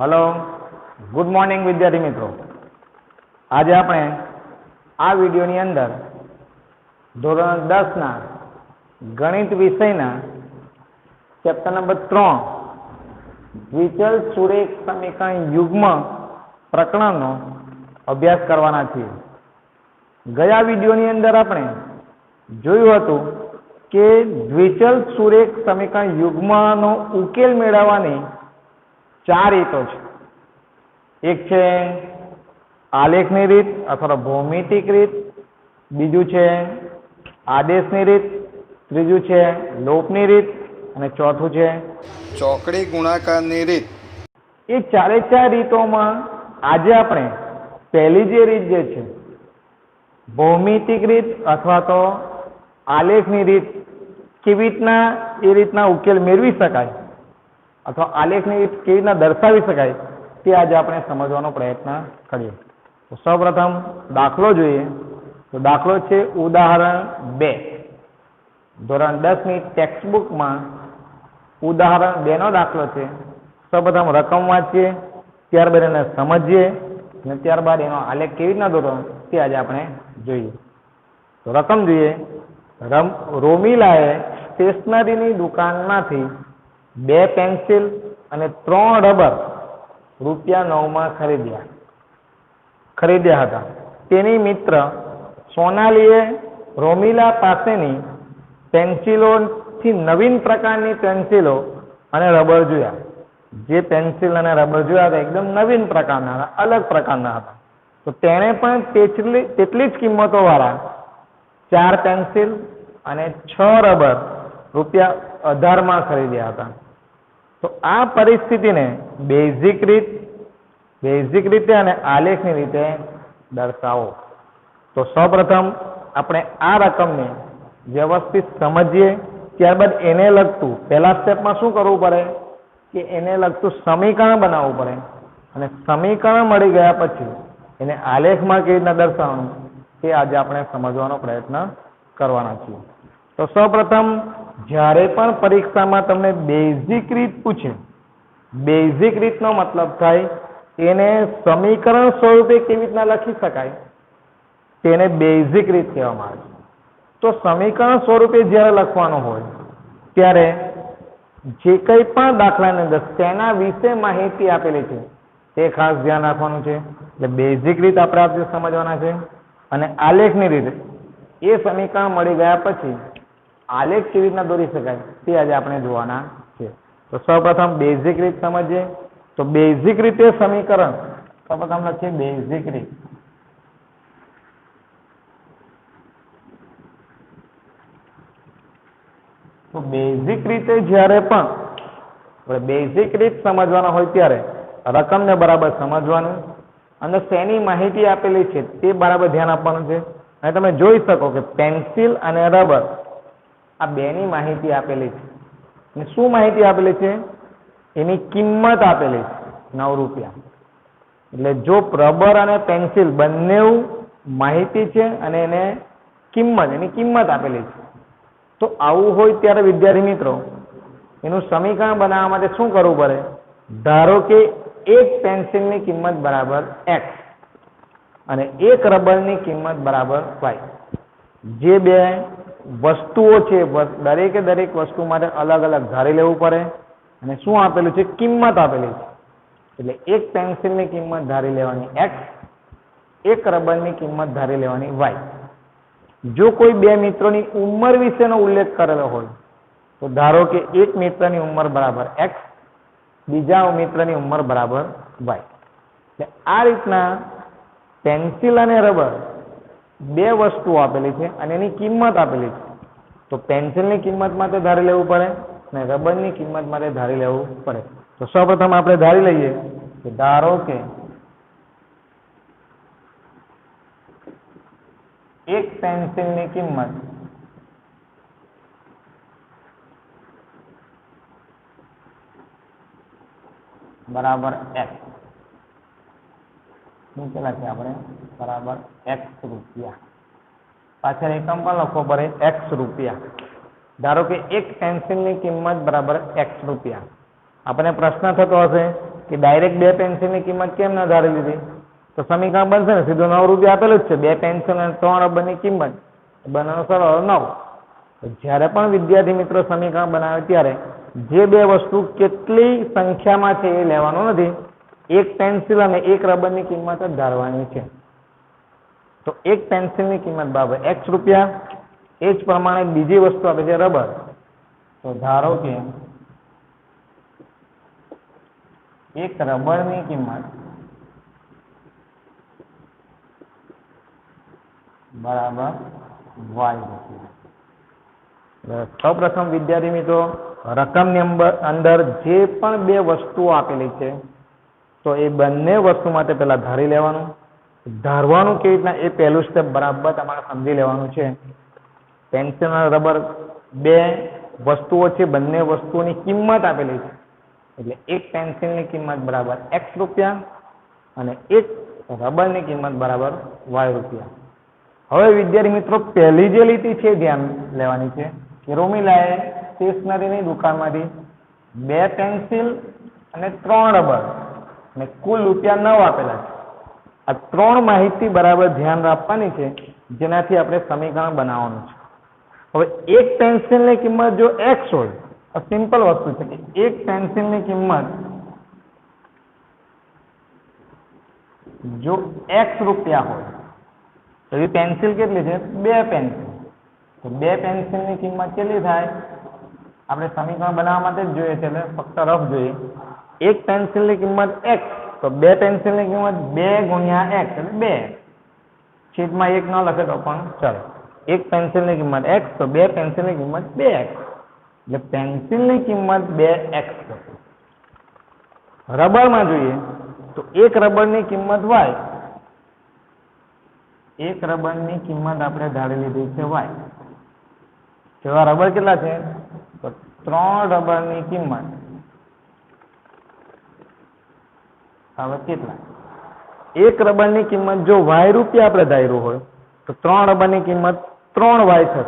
Hello, good morning વિદ્યાર્થી મિત્રો. આજે આપણે આ વિડીયોની અંદર ધોરણ 10ના ગણિત વિષયના ચેપ્ટર નંબર 3 દ્વિચલ સુરેખ સમીકરણ યુગ્મ પ્રકરણનો અભ્યાસ કરવાના છીએ. ગયા વિડીયોની અંદર આપણે જોયું હતું કે દ્વિચલ સુરેખ સમીકરણ યુગ્મનો ઉકેલ મેળવવાની 4 રીતો છે. એક છે આલેખની રીત અથવા ભૌમિતિક રીત, બીજું છે આદેશની રીત, ત્રીજું છે લોપની રીત અને ચોથું છે ચોકડી ગુણાકારની રીત. એ ચારે ચાર રીતોમાં આજે આપણે પહેલી જે રીત જે છે ભૌમિતિક રીત અથવા તો આલેખની રીત, કેવી રીતના એ રીતના ઉકેલ મેળવી શકાય અથવા આલેખની રીત કેવી રીતના દર્શાવી શકાય તે આજે આપણે સમજવાનો પ્રયત્ન કરીએ. તો સૌપ્રથમ દાખલો જોઈએ. તો દાખલો છે ઉદાહરણ 2. ધોરણ 10ની ટેક્સ્ટબુકમાં ઉદાહરણ 2 નો દાખલો છે. સૌપ્રથમ રકમ વાંચીએ, ત્યારબાદ એને સમજીએ અને ત્યારબાદ એનો આલેખ કેવી રીતના દોરવાનો તે આજે આપણે જોઈએ. તો રકમ જોઈએ. રોમિલાએ સ્ટેશનરીની દુકાનમાંથી 2 પેન્સિલ અને 3 રબર ₹9 ખરીદ્યા હતા. તેની મિત્ર સોનાલીએ રોમિલા પાસેની પેન્સિલોથી નવીન પ્રકારની પેન્સિલો અને રબર જોયા. જે પેન્સિલ અને રબર જોયા હતા એકદમ નવીન પ્રકારના હતા, અલગ પ્રકારના હતા. તો તેણે પણ તેટલી જ કિંમતોવાળા 4 પેન્સિલ અને 6 રબર ₹18 ખરીદ્યા હતા. તો આ પરિસ્થિતિને બેઝિક રીતે અને આલેખની રીતે દર્શાવો. તો સૌપ્રથમ આપણે આ રકમને વ્યવસ્થિત સમજીએ, ત્યારબાદ એને લગતું પહેલા સ્ટેપમાં શું કરવું પડે કે એને લગતું સમીકરણ બનાવવું પડે અને સમીકરણ મળી ગયા પછી એને આલેખમાં કેવી રીતના દર્શાવવાનું તે આજે આપણે સમજવાનો પ્રયત્ન કરવાના છીએ. તો સૌપ્રથમ જ્યારે પણ પરીક્ષામાં તમને બેઝિક રીત પૂછે, બેઝિક રીતનો મતલબ થાય એને સમીકરણ સ્વરૂપે કેવી રીતના લખી શકાય તેને બેઝિક રીત કહેવામાં આવે છે. તો સમીકરણ સ્વરૂપે જ્યારે લખવાનું હોય ત્યારે જે કંઈ પણ દાખલાની અંદર તેના વિશે માહિતી આપેલી છે તે ખાસ ધ્યાન રાખવાનું છે. એટલે બેઝિક રીત આપણે આજે સમજવાના છે અને આલેખની રીતે એ સમીકરણ મળી ગયા પછી આલેખ કેવી રીતના દોરી શકાય તે આજે આપણે જોવાના છે. તો સૌપ્રથમ બેઝિક રીત સમજીએ. તો બેઝિક રીતે સમીકરણ સૌપ્રથમ લખીએ બેઝિક રીત. તો બેઝિક રીતે જ્યારે પણ બેઝિક રીત સમજવાના હોય ત્યારે રકમને બરાબર સમજવાનું અને શેની માહિતી આપેલી છે તે બરાબર ધ્યાન આપવાનું છે. અને તમે જોઈ શકો કે પેન્સિલ અને રબર આ બેની માહિતી આપેલી છે. અને શું માહિતી આપેલી છે? એની કિંમત આપેલી છે ₹9. એટલે જો રબર અને પેન્સિલ બંને માહિતી છે અને એની કિંમત આપેલી છે. તો આવું હોય ત્યારે વિદ્યાર્થી મિત્રો એનું સમીકરણ બનાવવા માટે શું કરવું પડે? ધારો કે એક પેન્સિલની કિંમત બરાબર x અને એક રબરની કિંમત બરાબર y. જે બે વસ્તુઓ છે દરેકે દરેક વસ્તુ માટે અલગ અલગ ધારી લેવું પડે અને શું આપેલું છે? કિંમત આપેલી છે. એટલે એક પેન્સિલની કિંમત ધારી લેવાની x, એક રબરની કિંમત ધારી લેવાની y. જો કોઈ બે મિત્રોની ઉંમર વિશેનો ઉલ્લેખ કરેલો હોય તો ધારો કે એક મિત્રની ઉંમર બરાબર x, બીજા મિત્રની ઉંમર બરાબર y. એટલે આ રીતના પેન્સિલ અને રબર બે વસ્તુઓ આપેલી છે અને એની કિંમત આપેલી છે. તો પેન્સિલની કિંમત માટે ધારી લેવું પડે અને રબરની કિંમત માટે ધારી લેવું પડે. તો સૌપ્રથમ આપણે ધારી લઈએ કે ધારો કે એક પેન્સિલની કિંમત બરાબર x. નીચે લખીએ આપણે બરાબર x રૂપિયા. પાછળ એકમ પણ લખવો પડે x રૂપિયા. ધારો કે એક પેન્સિલની કિંમત બરાબર x રૂપિયા. આપણે પ્રશ્ન થતો હશે કે ડાયરેક્ટ 2 પેન્સિલની કિંમત કેમ ન ધારી લીધી? તો સમીકરણ બનશે ને સીધું 9 રૂપિયા આપેલું જ છે, 2 પેન્સિલ અને 3 રબરની કિંમત, બંનેનો સરવાળો 9. જ્યારે પણ વિદ્યાર્થી મિત્રો સમીકરણ બનાવે ત્યારે જે બે વસ્તુ કેટલી સંખ્યામાં છે એ લેવાનું નથી, એક પેન્સિલ અને એક રબરની કિંમત જ ધારવાની છે. તો એક પેન્સિલની કિંમત બરાબર x રૂપિયા, એ જ પ્રમાણે બીજી વસ્તુ આપે છે રબર. તો ધારો કે એક રબરની કિંમત બરાબર y રૂપિયા. સૌપ્રથમ વિદ્યાર્થી મિત્રો રકમની અંદર જે પણ બે વસ્તુઓ આપેલી છે તો એ બંને વસ્તુ માટે પહેલા ધારી લેવાનું. ધારવાનું કેવી રીતના એ પહેલું સ્ટેપ બરાબર તમારે સમજી લેવાનું છે. પેન્સિલ અને રબર બે વસ્તુઓ છે, બંને વસ્તુઓની કિંમત આપેલી છે એટલે એક પેન્સિલની કિંમત બરાબર x રૂપિયા અને એક રબરની કિંમત બરાબર y રૂપિયા. હવે વિદ્યાર્થી મિત્રો પહેલી જે લીટી છે ધ્યાન લેવાની છે કે રોમિલાએ સ્ટેશનરીની દુકાનમાંથી 2 પેન્સિલ અને 3 રબર અને કુલ રૂપિયા 9 આપેલા છે. આ 3 માહિતી બરાબર ધ્યાન રાખવાની છે જેનાથી આપણે સમીકરણ બનાવવાનું છે. હવે એક પેન્સિલની કિંમત જો x હોય, આ સિમ્પલ વસ્તુ છે કે એક પેન્સિલની કિંમત જો x રૂપિયા હોય તો એ પેન્સિલ કેટલી છે? 2 પેન્સિલ. તો 2 પેન્સિલની કિંમત કેટલી થાય? આપણે સમીકરણ બનાવવા માટે જ જોઈએ છે એટલે ફક્ત રફ જોઈએ. એક પેન્સિલની કિંમત x, તો 2 પેન્સિલની કિંમત 2 ગુણ્યા x એટલે 2. છેદમાં 1 ન લખે તો પણ ચાલે. એક પેન્સિલની કિંમત x, તો 2 પેન્સિલની કિંમત 2x એટલે પેન્સિલની કિંમત 2x. રબરમાં જોઈએ તો એક રબરની કિંમત y, એક રબરની કિંમત આપણે ધારી લીધી છે y. જેવા રબર કેટલા છે? તો 3 રબરની કિંમત હવે કેટલા? એક રબરની કિંમત જો y રૂપિયા આપણે ધાર્યું હોય તો 3 રબરની કિંમત 3y થશે.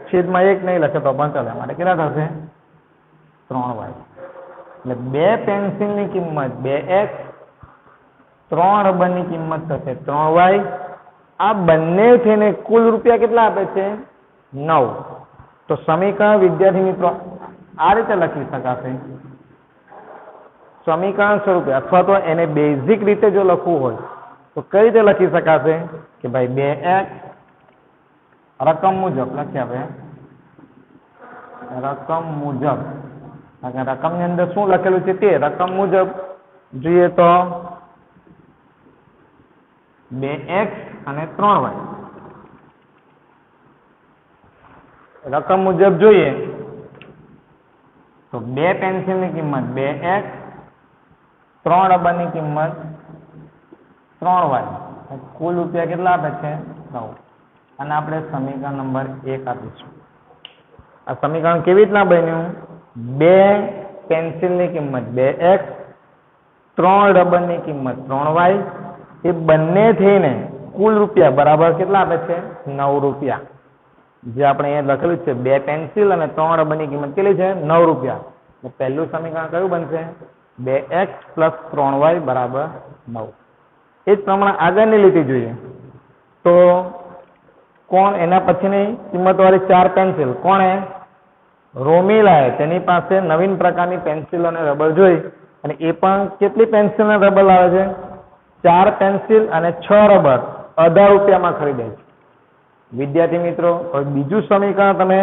છેદમાં 1 નહીં લખે તો પણ ચાલે. માટે કેટલા થશે? 3y. એટલે 2 પેન્સિલની કિંમત 2x, 3 રબરની કિંમત થશે 3y. આ બંને થઈને કુલ રૂપિયા કેટલા આપે છે? 9. તો સમીકરણ વિદ્યાર્થી મિત્રો આ રીતે લખી શકાશે. સમીકરણ સ્વરૂપે અથવા તો એને બેઝિક રીતે જો લખવું હોય તો કઈ રીતે લખી શકાશે કે ભાઈ 2x રકમ મુજબ લખીએ આપણે, રકમ મુજબ. રકમની અંદર શું લખેલું છે તે રકમ મુજબ જોઈએ તો 2x અને 3y. રકમ મુજબ જોઈએ તો 2 પેન્સિલની કિંમત 2x, 3 રબરની કિંમત 3y. કુલ રૂપિયા કેટલા આપે છે? 9. અને આપણે સમીકરણ નંબર 1 આપીશું. આ સમીકરણ કેવી રીતના બન્યું? 2 પેન્સિલની કિંમત 2x, 3 રબરની કિંમત 3y, એ બંને થઈને કુલ રૂપિયા બરાબર કેટલા આપે છે? 9 રૂપિયા. જે આપણે અહીંયા લખેલું છે 2 પેન્સિલ અને 3 રબરની કિંમત કેટલી છે? 9 રૂપિયા. તો પહેલું સમીકરણ કયું બનશે? 2x + 3y બરાબર 9. એ જ પ્રમાણે આગળની લીટી જોઈએ તો કોણ એના પછીની કિંમતવાળી 4 પેન્સિલ કોણે? રોમિલાએ તેની પાસે નવીન પ્રકારની પેન્સિલ અને રબર જોઈ અને એ પણ કેટલી પેન્સિલ અને રબર લાવે છે? 4 પેન્સિલ અને 6 રબર 18 રૂપિયામાં ખરીદે છે. વિદ્યાર્થી મિત્રો બીજું સમીકરણ તમે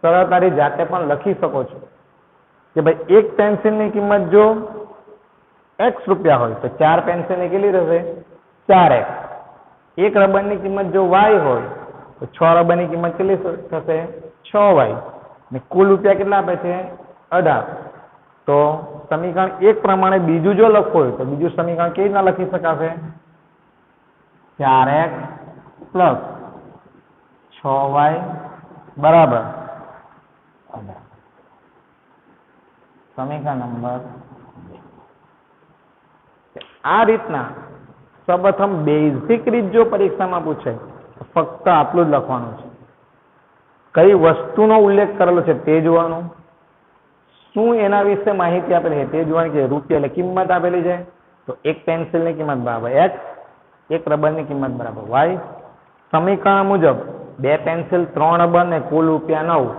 સરળતાથી જાતે પણ લખી શકો છો કે ભાઈ એક પેન્સિલની કિંમત જો x રૂપિયા હોય તો 4 પેન્સિલની કેટલી થશે? 4x. એક રબરની કિંમત જો y હોય તો 6 રબરની કિંમત કેટલી થશે? 6y. ને કુલ રૂપિયા કેટલા આપે છે? 18. તો સમીકરણ 1 પ્રમાણે બીજું જો લખવું હોય તો બીજું સમીકરણ કેવી રીતના લખી શકાશે? 4x + 6y બરાબર 18. સમીકરણ નંબર 2. આ રીતના સૌપ્રથમ બેઝિક રીત જો પરીક્ષામાં પૂછે તો ફક્ત આટલું જ લખવાનું છે. કઈ વસ્તુનો ઉલ્લેખ કરેલો છે તે જોવાનું, શું એના વિશે માહિતી આપેલી છે તે જોવાની કે રૂપિયા એટલે કિંમત આપેલી છે. તો એક પેન્સિલની કિંમત બરાબર x, એક રબરની કિંમત બરાબર y. સમીકરણ મુજબ બે પેન્સિલ 3 રબર ને કુલ રૂપિયા 9.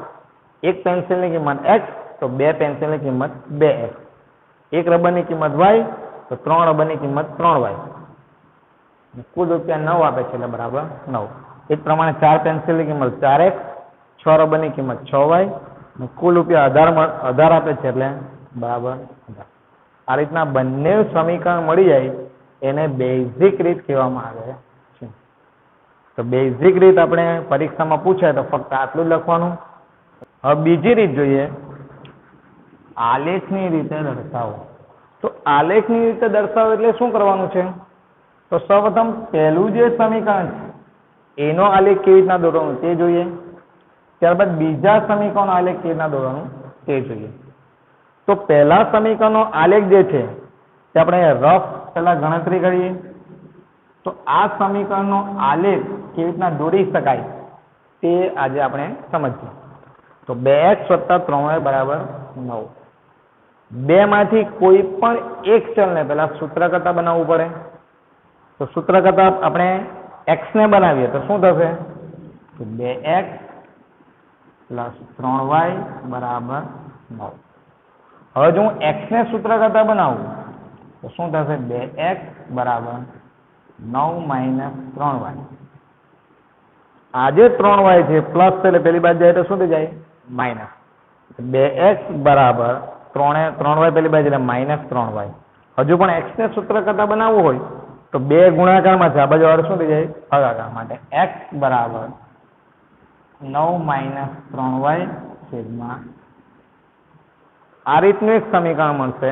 એક પેન્સિલની કિંમત x તો બે પેન્સિલની કિંમત 2x. એક રબરની કિંમત y તો 3 રબરની કિંમત 3y. કુલ રૂપિયા 9 આપે છે એટલે બરાબર 9. એ જ પ્રમાણે 4 પેન્સિલની કિંમત 4x, 6 રબરની કિંમત 6y. કુલ રૂપિયા 18 આપે છે એટલે બરાબર 18. આ રીતના બંને સમીકરણ મળી જાય એને બેઝિક રીત કહેવામાં આવે છે. તો બેઝિક રીત આપણે પરીક્ષામાં પૂછાય તો ફક્ત આટલું જ લખવાનું. હવે બીજી રીત જોઈએ, આલેખની રીતે દર્શાવો. તો આલેખની રીતે દર્શાવો એટલે શું કરવાનું છે? તો સૌપ્રથમ પહેલું જે સમીકરણ છે એનો આલેખ કેવી રીતના દોરવાનું તે જોઈએ. ત્યારબાદ બીજા સમીકરણનો આલેખ કેવી રીતના દોરવાનું તે જોઈએ. તો પહેલા સમીકરણનો આલેખ જે છે તે આપણે રફ પહેલા ગણતરી કરીએ. તો આ સમીકરણનો આલેખ કેવી રીતના દોરી શકાય તે આજે આપણે સમજીએ. તો 2x + 3y બરાબર 9. બે માંથી કોઈ પણ એક ચલને પહેલા સૂત્ર કરતા બનાવવું પડે. તો સૂત્ર કરતા આપણે x ને બનાવીએ તો શું થશે? તો 2x + 3y બરાબર 9. હવે જો હું x ને સૂત્ર કરતા બનાવું તો શું થશે? 2x બરાબર 9 - 3y. આ જે 3y છે પ્લસ એટલે પેલી બાજુ જાય તો શું થઈ જાય? માઇનસ. 2x બરાબર 3y પેલી બાજુ એટલે -3y. હજુ પણ x ને સૂત્ર કરતા બનાવવું હોય તો બે ગુણાકારમાં છે, આ બાજુ વાળું શું થઈ જાય? ભાગાકાર. માટે x બરાબર 9 - 3y છેદમાં. આ રીતનું એક સમીકરણ મળશે.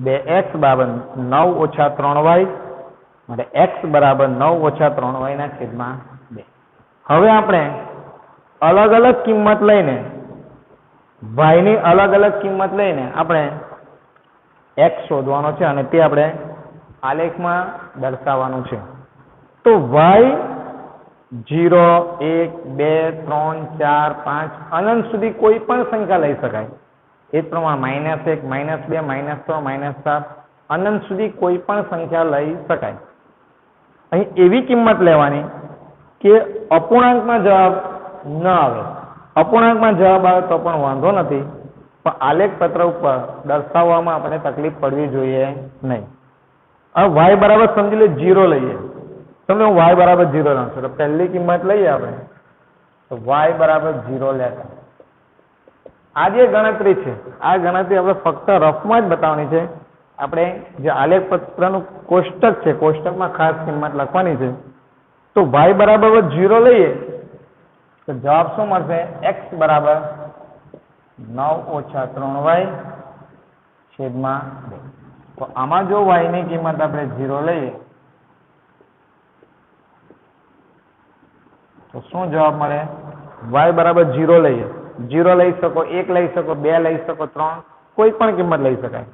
2x બરાબર 9 - 3y માટે x બરાબર 9 - 3y ના છેદમાં 2. હવે આપણે અલગ અલગ કિંમત લઈને y ની અલગ અલગ કિંમત લઈને આપણે x શોધવાનો છે અને તે આપણે આલેખમાં દર્શાવવાનું છે. તો y 0, 1, 2, 3, 4, 5 અનંત સુધી કોઈ પણ સંખ્યા લઈ શકાય. એ જ પ્રમાણે -1, -2, -3, -7 અનંત સુધી કોઈ પણ સંખ્યા લઈ શકાય. અહીં એવી કિંમત લેવાની કે અપૂર્ણાંકમાં જવાબ ન આવે. અપૂર્ણાંકમાં જવાબ આવે તો પણ વાંધો નથી, પણ આલેખ પત્ર ઉપર દર્શાવવામાં આપણે તકલીફ પડવી જોઈએ નહીં. હવે y બરાબર સમજી લે 0 લઈએ. સમજો હું y બરાબર 0 લઉં છું તો પહેલી કિંમત લઈએ આપણે તો y બરાબર 0 લેતા. આ જે ગણતરી છે આ ગણતરી આપણે ફક્ત રફમાં જ બતાવવાની છે. આપણે જે આલેખ પત્રનું કોષ્ટક છે કોષ્ટકમાં ખાસ કિંમત લખવાની છે. તો y બરાબર 0 લઈએ તો જવાબ શું મળશે? x બરાબર 9 - 3y છેદમાં 2. તો આમાં જો y ની કિંમત આપણે 0 લઈએ તો શું જવાબ મળે? y બરાબર 0 લઈએ. 0 લઈ શકો, 1 લઈ શકો, 2 લઈ શકો, 3 કોઈ પણ કિંમત લઈ શકાય.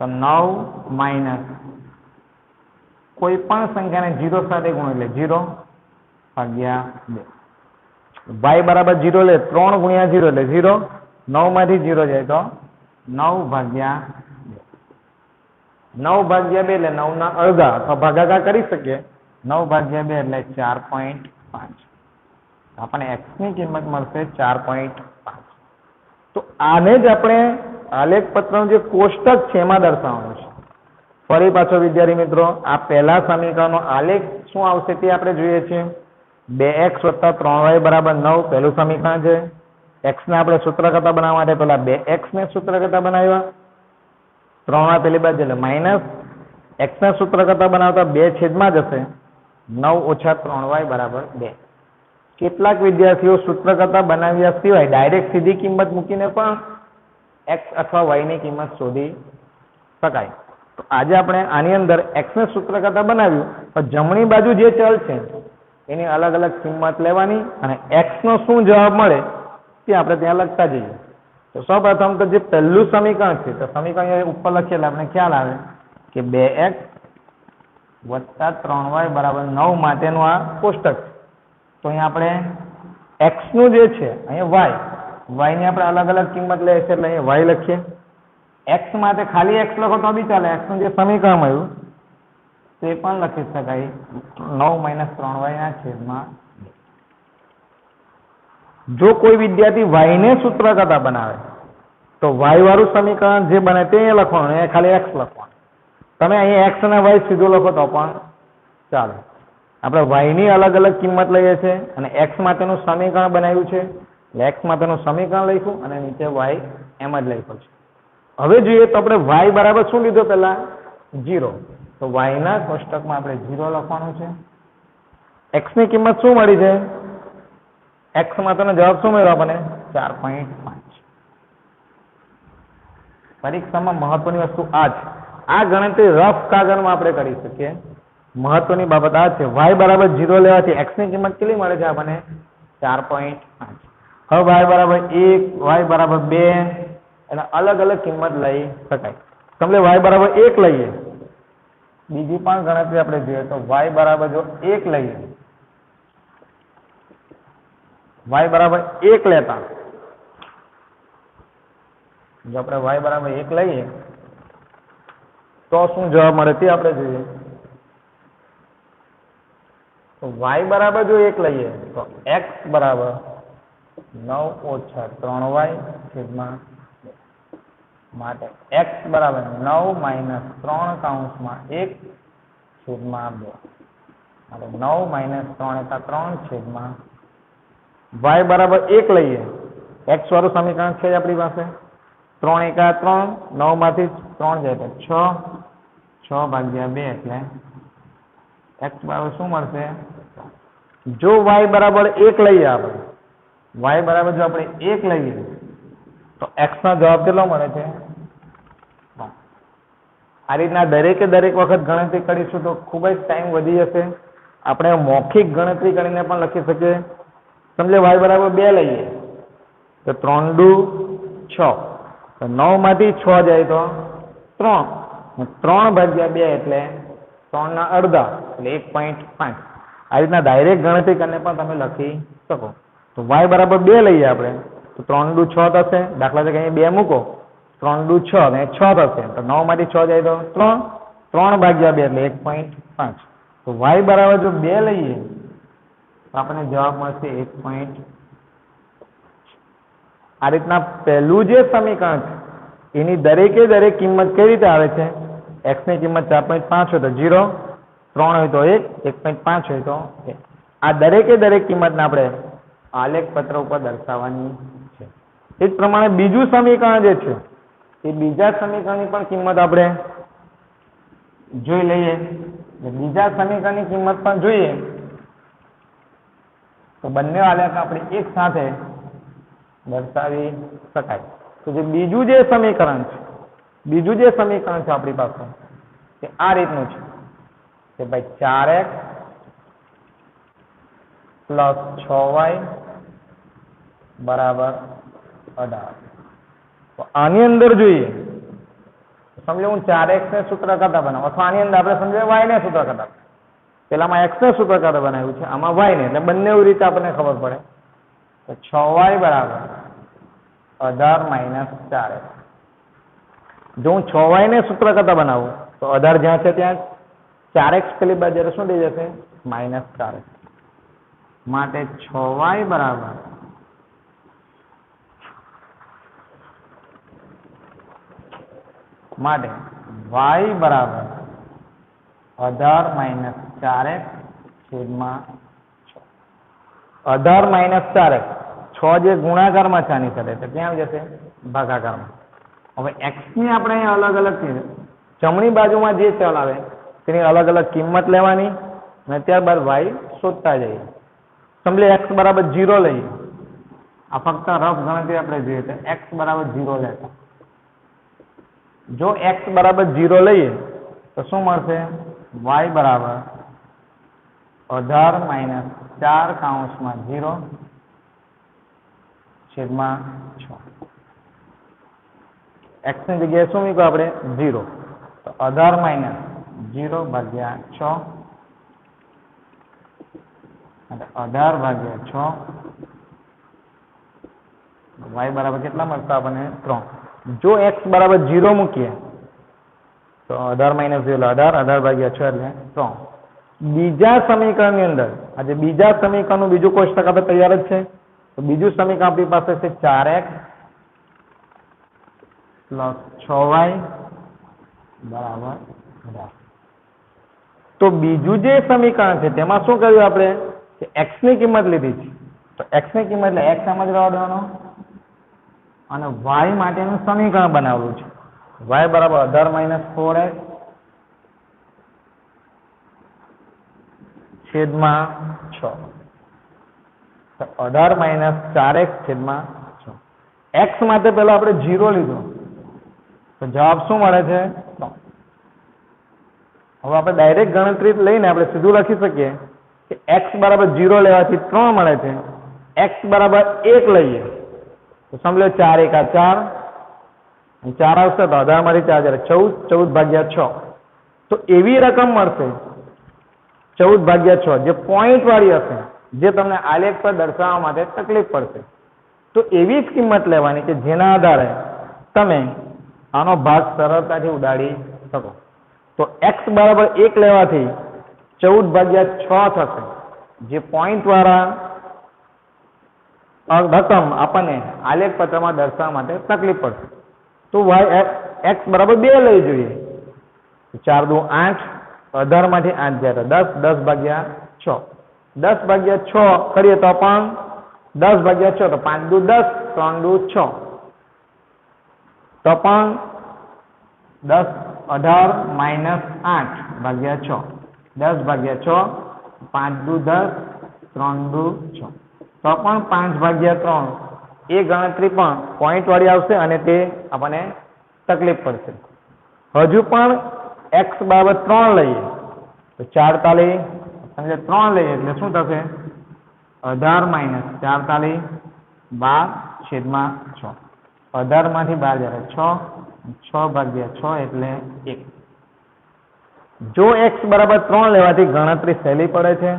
તો 9 - કોઈ પણ સંખ્યાને 0 સાથે ગુણો એટલે 0 ભાગ્યા 2. y બરાબર 0 લે 3 ગુણ્યા 0 એટલે 0. 9 માંથી 0 જાય તો 9 ભાગ્યા 2. 9 ભાગ્યા 2 એટલે 9 ના અડધા અથવા ભાગાકાર કરી શકીએ. 9 ભાગ્યા 2 એટલે 4.5. આપણે x ની કિંમત મળશે 4.5. તો આને જ આપણે આલેખ પત્રનું જે કોષ્ટક છે એમાં દર્શાવવાનું છે. ફરી પાછો વિદ્યાર્થી મિત્રો આ પહેલા સમીકરણનો આલેખ શું આવશે તે આપણે જોઈએ છીએ. 2x + 3y બરાબર 9 પહેલું સમીકરણ છે. x ને આપણે સૂત્ર કરતા બનાવવા માટે પહેલા 2x ને સૂત્ર કરતા બનાવ્યા. 3y પેલી બાજુ એટલે માઇનસ. x ને સૂત્ર કરતા બનાવતા 2 છેદમાં જશે. 9 - 3y બરાબર 2. કેટલાક વિદ્યાર્થીઓ સૂત્ર કરતા બનાવ્યા સિવાય ડાયરેક્ટ સીધી કિંમત મૂકીને પણ x અથવા y ની કિંમત શોધી શકાય. તો આજે આપણે આની અંદર x ને સૂત્ર કરતા બનાવ્યું પણ જમણી બાજુ જે ચલ છે એની અલગ અલગ કિંમત લેવાની અને x નો શું જવાબ મળે તે આપણે ત્યાં લખતા જઈએ. તો સૌપ્રથમ તો જે પહેલું સમીકરણ છે તો સમીકરણ ઉપર લખીએ એટલે આપણે ખ્યાલ આવે કે 2x + 3y બરાબર 9 માટેનું આ કોષ્ટક છે. તો અહીંયા આપણે x નું જે છે અહીંયા y ની આપણે અલગ અલગ કિંમત લઈએ છીએ એટલે અહીંયા y લખીએ. x માટે ખાલી x લખો તો બી ચાલે. x નું જે સમીકરણ મળ્યું તે પણ લખી શકાય 9 - 3y ના છેદમાં. જો કોઈ વિદ્યાર્થી y ને સૂત્ર કરતા બનાવે તો y વાળું સમીકરણ જે બને તે અહીંયા લખવાનું, અહીંયા ખાલી x લખવાનું. તમે અહીંયા x અને y સીધું લખો તો પણ ચાલે. આપણે y ની અલગ અલગ કિંમત લઈએ છીએ અને x માટેનું સમીકરણ બનાવ્યું છે એટલે x માટેનું સમીકરણ લઈશું અને નીચે y એમ જ લખ્યું છે. હવે જોઈએ તો આપણે y બરાબર શું લીધો પહેલા 0, તો y ના કોષ્ટકમાં આપણે 0 લખવાનું છે. x ની કિંમત શું મળી છે? x માટેનો જવાબ શું મળ્યો આપણને? 4.5. પરીક્ષામાં મહત્વની વસ્તુ આ છે. આ ગણતરી રફ કાગળમાં આપણે કરી શકીએ. મહત્વની બાબત આ છે, y બરાબર 0 લેવાથી x ની કિંમત કેટલી મળે છે આપણને? 4.5. હવે y બરાબર 1, y બરાબર 2 અને અલગ અલગ કિંમત લઈ શકાય. સમજે y બરાબર 1 લઈએ, બીજી પણ ગણતરી આપણે જોઈએ તો y બરાબર જો 1 લઈએ, y બરાબર 1 લેતા, જો આપણે y બરાબર 1 લઈએ તો શું જવાબ મળે તે આપણે જોઈએ. તો y બરાબર જો 1 લઈએ તો x બરાબર 9 - 3y છેદમાં 2. માટે x બરાબર 9 - 3 કૌંસમાં 1 છેદમાં 2. માટે 9 - 3 = 3 છેદમાં. y બરાબર 1 લઈએ, x વાળું સમીકરણ છે આપણી પાસે. 3 × 3, 9 માંથી 3 જાય તો 6, 6/2 એટલે x બરાબર શું મળશે? જો y બરાબર 1 લઈએ આપણે, y બરાબર જો આપણે 1 લઈએ તો x નો જવાબ કેટલો મળે છે? આ રીતના દરેકે દરેક વખત ગણતરી કરીશું તો ખૂબ જ ટાઈમ વધી જશે. આપણે મૌખિક ગણતરી કરીને પણ લખી શકીએ. સમજે y બરાબર 2 લઈએ તો 3 દુ 6, તો 9 માંથી 6 જાય તો 3, 3/2 એટલે 3 ના અડધા એટલે 1.5. આ રીતના ડાયરેક્ટ ગણતરી કરીને પણ તમે લખી શકો. તો y બરાબર 2 લઈએ આપણે તો 3 દુ 6 થશે. દાખલા તરીકે અહીં 2 મૂકો, 3 દુ 6 અને 6 થશે, તો 9 માંથી 6 જાય તો 3, 3/2 એટલે 1.5. તો y બરાબર જો 2 લઈએ તો આપણને જવાબ મળશે 1. આ રીતના પહેલું જે સમીકરણ છે એની દરેકે દરેક કિંમત કઈ રીતે આવે છે? x ની કિંમત 4.5 હોય તો 0, 3 હોય તો 1, 1.5 હોય તો 1. આ દરેકે દરેક કિંમતને આપણે આલેખ પત્ર ઉપર દર્શાવવાની છે. એ જ પ્રમાણે બીજું સમીકરણ જે છે એ બીજા સમીકરણની પણ કિંમત આપણે જોઈ લઈએ. બીજા સમીકરણની કિંમત પણ જોઈએ તો બંને આલેખ આપણે એક સાથે દર્શાવી શકાય. તો જે બીજું જે સમીકરણ છે આપણી પાસે તે આ રીતનું છે કે ભાઈ 4x + 6y બરાબર 18. તો આની અંદર જોઈએ, સમજો હું 4x ને સૂત્ર કરતા બનાવું, અથવા આની અંદર આપણે સમજો y ને સૂત્ર કરતા. પેલામાં x ને સૂત્ર કરતા બનાવ્યું છે, આમાં y ને, એટલે બંને રીતે આપણને ખબર પડે. તો 6y બરાબર 18 - 4x. જો હું 6y ને સૂત્ર કરતા બનાવું તો 18 જ્યાં છે ત્યાં 4x પેલી બાજુ શું થઈ જશે? -4x. માટે 6y બરાબર માટે y બરાબર 18 - 4x છેદમાં 6. 18 - 4x, 6 જે ગુણાકારમાં છે આની સાથે, તો ક્યાં આવી જશે? ભાગાકારમાં. હવે x ની આપણે અલગ અલગ છે, જમણી બાજુમાં જે ચલ આવે તેની અલગ અલગ કિંમત લેવાની અને ત્યારબાદ y શોધતા જઈએ. સમજે x બરાબર 0 લઈએ, આ ફક્ત રફ ગણતરી આપણે જોઈએ તો x બરાબર 0 લેતા. જો x બરાબર 0 લઈએ તો શું મળશે? y બરાબર 18 - 4 કૌંસમાં 0 છેદમાં 6. x ની જગ્યાએ શું મૂક્યું આપણે? 0. તો 18 - 0/6 એટલે 18/6 y બરાબર કેટલા મળશે આપણને 3. જો x બરાબર 0 મૂકીએ તો 18 - 0 18, 18 ભાગ્યા 6 એટલે 3. બીજા સમીકરણની અંદર આજે બીજા સમીકરણનું બીજું કોષ્ટક આપણે તૈયાર જ છે. તો બીજું સમીકરણ આપણી પાસે છે 4x + 6y બરાબર 18. તો બીજું જે સમીકરણ છે તેમાં શું કર્યું આપણે કે x ની કિંમત લીધી છે. તો x ની કિંમત એટલે x આમ જ રહેવા દેવાનો અને y માટેનું સમીકરણ બનાવેલું છે. y બરાબર 18 - 4x છેદમાં 6. તો 18 - 4x છેદમાં 6. x માટે પહેલા આપણે 0 લીધો તો જવાબ શું મળે છે 3. હવે આપણે ડાયરેક્ટ ગણતરી લઈને આપણે સીધું લખી શકીએ કે x બરાબર 0 લેવાથી 3 મળે છે. x બરાબર 1 લઈએ તો સમજો 4 × 4 અને 4 આવશે તો 18 માંથી 4 જાય 14, 14 ભાગ્યા 6. તો એવી રકમ મળશે 14 ભાગ્યા 6 જે પોઈન્ટ વાળી હશે, જે તમને આલેખ પર દર્શાવવા માટે તકલીફ પડશે. તો એવી જ કિંમત લેવાની કે જેના આધારે તમે આનો ભાગ સરળતાથી ઉડાડી શકો. તો x બરાબર 1 લેવાથી 14 ભાગ્યા 6 થશે, જે પોઈન્ટ વાળા રકમ આપણને આલેખ પત્રમાં દર્શાવવા માટે તકલીફ પડશે. તો x બરાબર 2 લઈ જોઈએ. 4 × 2 = 8, 18 માંથી 8 જાય તો 10, 10 ભાગ્યા 6. 10 ભાગ્યા 6 કરીએ તો પણ 10 ભાગ્યા 6 તો 5 × 10, 3 × 6 તો પણ 10, 18 - 8 ભાગ્યા 6, 10 ભાગ્યા 6, 5 × 10, 3 × 6 તો પણ 5 ભાગ્યા 3. એ ગણતરી પણ પોઈન્ટ વાળી આવશે અને તે આપણને તકલીફ પડશે. હજુ પણ x બરાબર 3 લઈએ તો 44 સમજે 3 લઈએ એટલે શું થશે 18 - 44 12 છેદમાં 6. 18 માંથી 12 જાય 6, 6 ભાગ્યા 6 એટલે 1. જો x બરાબર 3 લેવાથી ગણતરી સહેલી પડે છે,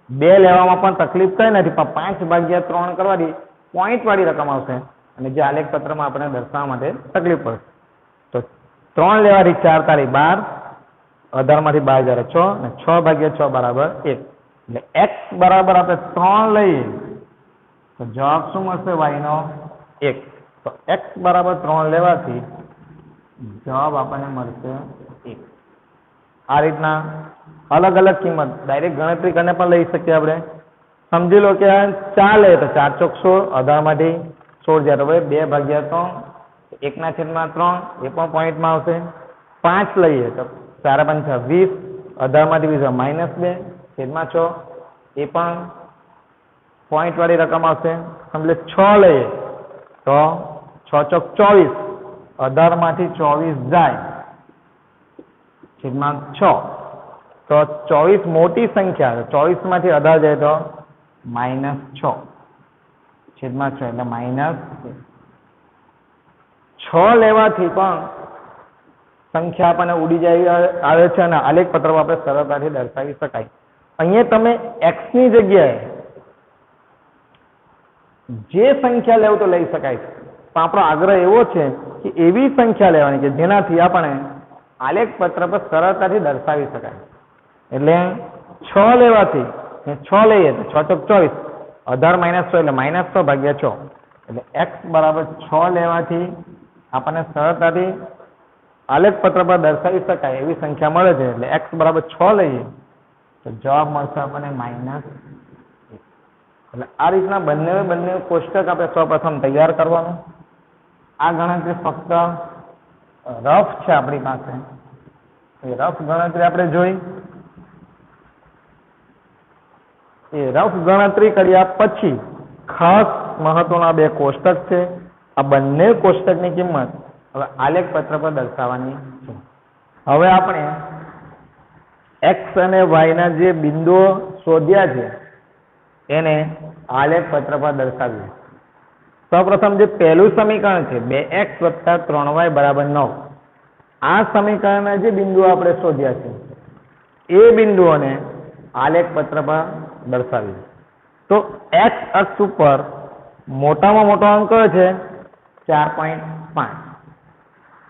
2 લેવામાં પણ તકલીફ કઈ નથી, પણ 5 ભાગ્યા 3 કરવાથી પોઈન્ટ વાળી રકમ આવશે અને જે આલેખ પત્રમાં આપણે દર્શાવવા માટે તકલીફ પડશે. તો 3 લેવાથી 4 તારી 12, 18 માંથી 12 જાય 6 અને 6 ભાગ્યા 6 બરાબર 1. એટલે x બરાબર આપણે 3 લઈએ તો જવાબ શું મળશે y નો 1. તો x બરાબર 3 લેવાથી જવાબ આપણને મળશે 1. આ રીતના અલગ અલગ કિંમત ડાયરેક્ટ ગણતરી કરીને પણ લઈ શકીએ આપણે. સમજી લો કે 4 લઈએ તો 4 × 16, 18 માંથી 16 જાય તો 2 ભાગ્યા 3, 1/3 એ પણ પોઈન્ટમાં આવશે. 5 લઈએ તો 4 × 5 = 20, 18 માંથી 20 -2 છેદમાં 6 એ પણ પોઈન્ટ વાળી રકમ આવશે. સમજે 6 લઈએ તો 6 × 24, 18 માંથી 24 જાય છેદમાં 6 તો 24 મોટી સંખ્યા, 24 માંથી 18 જાય તો -6 છેદમાં 6 એટલે -6 લેવાથી પણ સંખ્યા આપણને ઉડી જાય આવે છે અને આલેખ પત્રમાં આપણે સરળતાથી દર્શાવી શકાય. અહીંયા તમે x ની જગ્યાએ જે સંખ્યા લેવું તો લઈ શકાય છે, પણ આપણો આગ્રહ એવો છે કે એવી સંખ્યા લેવાની કે જેનાથી આપણે આલેખ પત્ર પર સરળતાથી દર્શાવી શકાય. એટલે 6 લેવાથી 6 લઈએ તો 6 × 24, 18 - 6 એટલે -6 ભાગ્યા 6. એટલે x બરાબર 6 લેવાથી આપણને સરળતાથી આલેખ પત્ર પર દર્શાવી શકાય એવી સંખ્યા મળે છે. એટલે x બરાબર 6 લઈએ તો જવાબ મળશે આપણને -1. એટલે આ રીતના બંને કોષ્ટક આપણે સૌપ્રથમ તૈયાર કરવાનું. આ ગણતરી ફક્ત રફ છે આપણી પાસે, એ રફ ગણતરી આપણે જોઈ. એ રફ ગણતરી કર્યા પછી ખાસ મહત્વના 2 કોષ્ટક છે. આ બંને કોષ્ટકની કિંમત હવે આલેખ પત્ર પર દર્શાવવાની છે. હવે આપણે x અને y ના જે બિંદુઓ શોધ્યા છે એને આલેખ પત્ર પર દર્શાવીએ. સૌપ્રથમ જે પહેલું સમીકરણ છે 2x + 3y = 9. આ સમીકરણના જે બિંદુઓ આપણે શોધ્યા છે એ બિંદુઓને આલેખ પત્ર પર દર્શાવીએ. તો x અક્ષ ઉપર મોટામાં મોટો અંક કયો છે 4.5.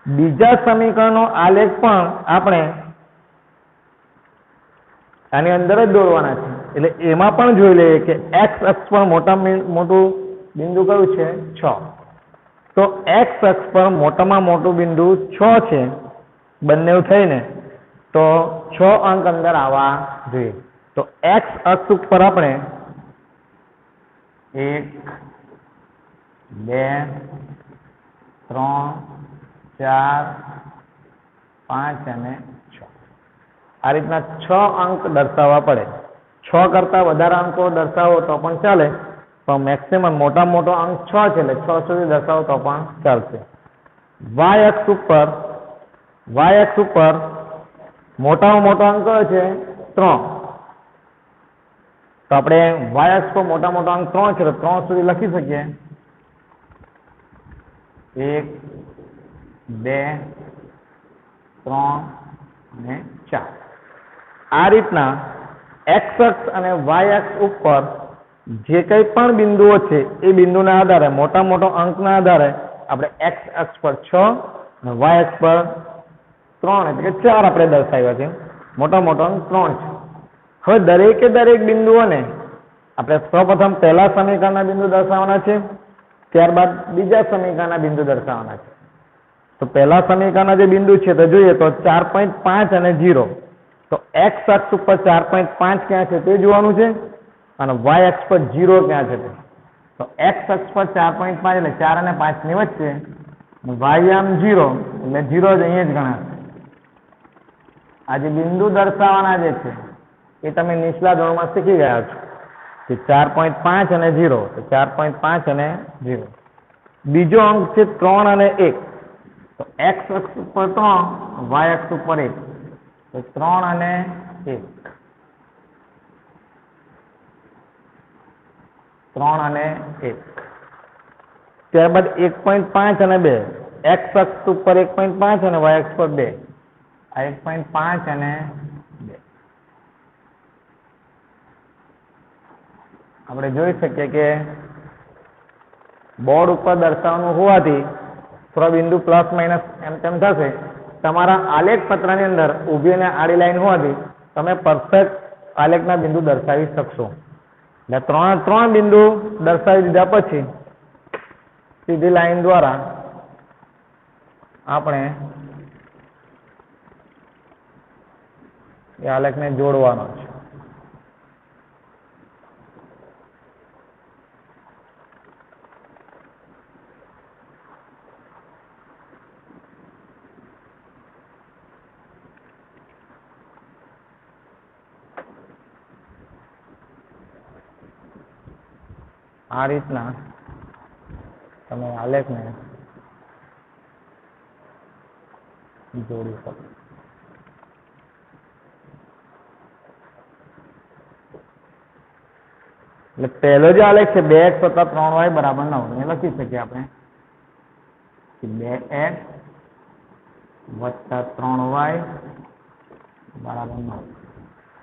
બીજા સમીકરણનો આલેખ પણ આપણે આની અંદર જ દોરવાના છે. એટલે એમાં પણ જોઈ લઈએ કે એક્સ અક્ષ પર મોટું બિંદુ કયું છે? 6. તો એક્સ અક્ષ પર મોટામાં મોટું બિંદુ 6 છે. બંને થઈને તો 6 અંક અંદર આવવા જોઈએ. તો એક્સ અક્ષ ઉપર આપણે 1 2 3 4 5 અને 6 આ રીતના 6 અંક દર્શાવવા પડે. 6 કરતા વધારે અંકો દર્શાવો તો પણ ચાલે, પણ મેક્સિમમ મોટામાં મોટો અંક 6 છે એટલે 6 સુધી દર્શાવો તો પણ ચાલશે. વાય અક્ષ ઉપર મોટામાં મોટો અંક કયો છે? 3. તો આપણે વાય અક્ષ પર મોટો અંક 3 છે તો 3 સુધી લખી શકીએ. 1 2 3 અને 4. આ રીતના એક્સ અક્ષ અને વાય અક્ષ ઉપર જે કંઈ પણ બિંદુઓ છે એ બિંદુના આધારે મોટા અંકના આધારે આપણે એક્સ અક્ષ પર 6 અને વાય અક્ષ પર 3 એટલે કે 4 આપણે દર્શાવ્યા છે. મોટો અંક 3 છે. હવે દરેક બિંદુઓને આપણે સૌપ્રથમ પહેલા સમીકરણના બિંદુ દર્શાવવાના છે, ત્યારબાદ બીજા સમીકરણના બિંદુ દર્શાવવાના છે. તો પહેલા સમીકરણના જે બિંદુ છે તો જોઈએ તો 4.5 અને 0. તો એક્સ અક્ષ ઉપર 4.5 ક્યાં છે તે જોવાનું છે અને વાય અક્ષ પર 0 ક્યાં છે તે. તો એક્સ અક્ષ પર 4.5 એટલે 4 અને 5 ની વચ્ચે, વાય આમ 0 એટલે 0 જ અહીંયા જ ગણાશે. આ જે બિંદુ દર્શાવવાના જે છે એ તમે નીચલા ધોરણમાં શીખી ગયા છો કે 4.5 અને 0. તો 4.5 અને 0. બીજો અંક છે 3 અને 1. તો એક્સ અક્ષ ઉપર 3, વાય અક્ષ ઉપર 1. તો 3 અને 1. 3 અને 1. ત્યારબાદ 1.5 અને 2. એક્સ અક્ષ ઉપર 1.5 અને વાય અક્ષ પર 2. આ 1.5 અને 2. આપણે જોઈ શકીએ કે બોર્ડ ઉપર દર્શાવવાનું હોવાથી થોડા બિંદુ પ્લસ માઇનસ એમ તેમ થશે. તમારા આલેખ પત્રની અંદર ઊભી અને આડી લાઈન હોવાથી તમે પરફેક્ટ આલેખના બિંદુ દર્શાવી શકશો. એટલે ત્રણ બિંદુ દર્શાવી દીધા પછી સીધી લાઈન દ્વારા આપણે એ આલેખને જોડવાનો છે. આ રીતના તમે આલેખને જોડી શકો. એટલે પહેલો જે આલેખ છે 2x + 3y = 9 એ લખી શકીએ આપણે 2x + 3y = 9.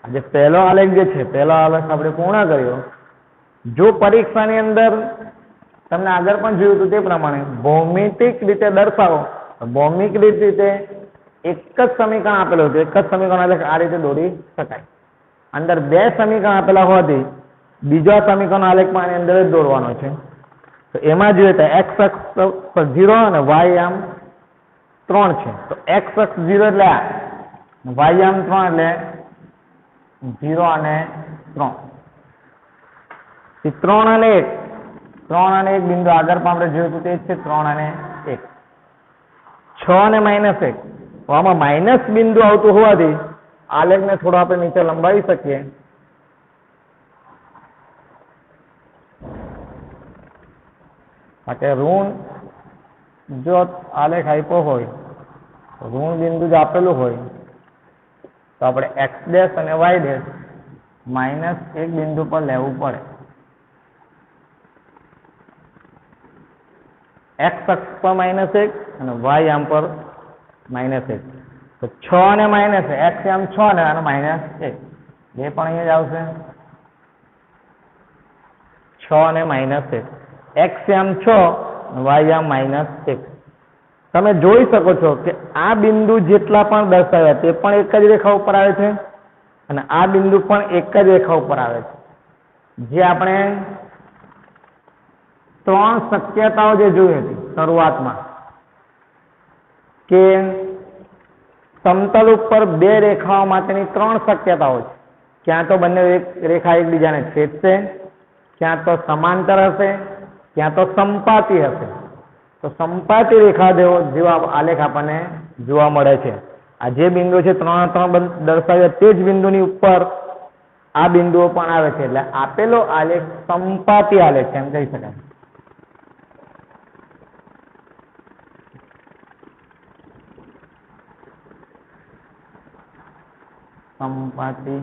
આજે પહેલો આલેખ જે છે પહેલો આલેખ આપણે પૂર્ણ કર્યો. જો પરીક્ષાની અંદર તમને આગળ પણ જોયું હતું તે પ્રમાણે ભૌમિતિક રીતે દર્શાવો, ભૌમિક રીતે એક જ સમીકરણ આપેલું હતું, એક જ સમીકરણ આલેખ આ રીતે દોરી શકાય. અંદર 2 સમીકરણ આપેલા હોવાથી બીજા સમીકરણ આલેખ પણ આની અંદર જ દોરવાનો છે. તો એમાં જોઈએ તો એક્સ અક્ષ પર 0 અને વાય આમ 3 છે. તો એક્સ અક્ષ 0 એટલે આ, વાય આમ 3 એટલે 0 અને 3. 3 અને 1 બિંદુ આગળ પણ આપણે જોયું તે જ છે. 3 અને 1. 6 અને -1. આમાં માઇનસ બિંદુ આવતું હોવાથી આલેખને થોડો આપણે નીચે લંબાવી શકીએ. માટે ઋણ જો આલેખ આપ્યો હોય, ઋણ બિંદુ જ આપેલું હોય તો આપણે x' અને y' -1 બિંદુ પર લેવું પડે. x અક્ષ પર -1 અને y આમ પર -1. તો 6 અને -1, x આમ 6 અને -1 બે પણ અહીંયા જ આવશે. 6 અને -1, x આમ 6 વાય આમ -1. તમે જોઈ શકો છો કે આ બિંદુ જેટલા પણ દર્શાવ્યા તે પણ એક જ રેખા ઉપર આવે છે અને આ બિંદુ પણ એક જ રેખા ઉપર આવે છે. જે આપણે 3 શક્યતાઓ જે જોઈ હતી શરૂઆતમાં કે સમતલ ઉપર 2 રેખાઓ માટેની 3 શક્યતાઓ છે. ક્યાં તો બંને રેખા એકબીજાને છેદશે, ક્યાં તો સમાંતર હશે, ક્યાં તો સંપાતી હશે. તો સંપાતી રેખા જેવા આલેખ આપણને જોવા મળે છે. આ જે બિંદુ છે 3 દર્શાવ્યા તે જ બિંદુની ઉપર આ બિંદુઓ પણ આવે છે. એટલે આપેલો આલેખ સંપાતી આલેખ એમ કહી શકાય. સંપાતી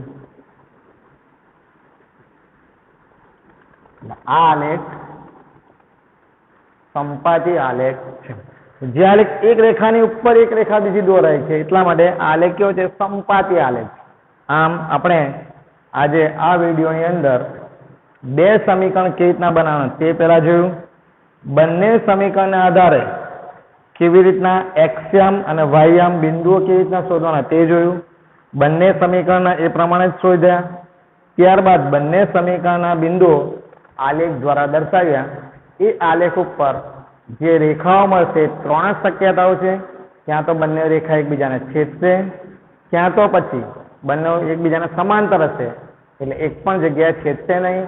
આ આલેખ સંપાતી આલેખ છે. જે આલેખ એક રેખાની ઉપર એક રેખા બીજી દોરાય છે એટલા માટે આ આલેખ કેવો છે? સંપાતી આલેખ. આમ આપણે આજે આ વિડીયોની અંદર 2 સમીકરણ કેવી રીતના બનાવવાના તે પહેલા જોયું. બંને સમીકરણના આધારે કેવી રીતના એક્સયામ અને વાયયામ બિંદુઓ કેવી રીતના શોધવાના તે જોયું. બંને સમીકરણના એ પ્રમાણે જ શોધ્યા. ત્યારબાદ બંને સમીકરણના બિંદુઓ આલેખ દ્વારા દર્શાવ્યા. એ આલેખ ઉપર જે રેખાઓ મળશે 3 શક્યતાઓ છે. ક્યાં તો બંને રેખા એકબીજાને છેદશે, ક્યાં તો પછી બંને એકબીજાને સમાંતર હશે એટલે એક પણ જગ્યાએ છેદશે નહીં,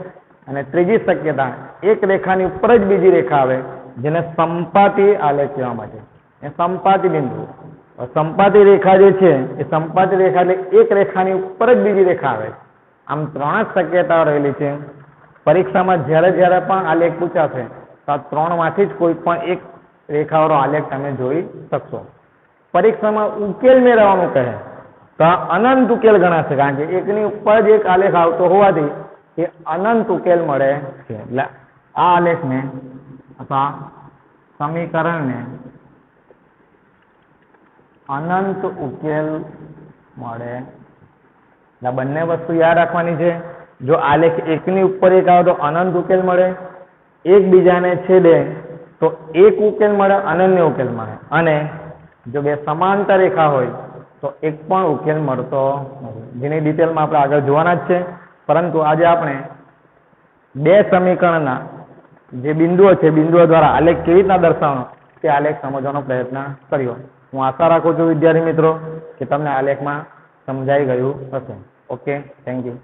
અને ત્રીજી શક્યતા એક રેખાની ઉપર જ બીજી રેખા આવે જેને સંપાતી આલેખ કહેવામાં આવે છે. એ સંપાતી બિંદુ. સંપાતી રેખા જે છે એ સંપાતી રેખા એટલે એક રેખાની ઉપર જ બીજી રેખા આવે. આમ 3 શક્યતાઓ રહેલી છે. પરીક્ષામાં જ્યારે જ્યારે પણ આલેખ પૂછાશે તો આ 3 માંથી જ કોઈ પણ એક રેખાવાળો આલેખ તમે જોઈ શકશો. પરીક્ષામાં ઉકેલ મેળવવાનું કહે તો આ અનંત ઉકેલ ગણાશે, કારણ કે એકની ઉપર જ એક આલેખ આવતો હોવાથી એ અનંત ઉકેલ મળે છે. એટલે આ આલેખને અથવા સમીકરણને અનંત ઉકેલ મળે. એટલે બંને વસ્તુ યાદ રાખવાની છે. જો આલેખ એકની ઉપર એક આવે તો અનંત ઉકેલ મળે, એકબીજાને છેદે તો એક ઉકેલ મળે, અનન્ય ઉકેલ મળે, અને જો 2 સમાંતર રેખા હોય તો એક પણ ઉકેલ મળતો નથી. જેની ડિટેલમાં આપણે આગળ જોવાના જ છે. પરંતુ આજે આપણે 2 સમીકરણના જે બિંદુઓ છે બિંદુઓ દ્વારા આલેખ કેવી રીતના દર્શાવવાનો તે આલેખ સમજવાનો પ્રયત્ન કર્યો. હું આશા રાખું છું વિદ્યાર્થી મિત્રો કે તમને આલેખમાં સમજાઈ ગયું હશે. Okay, thank you.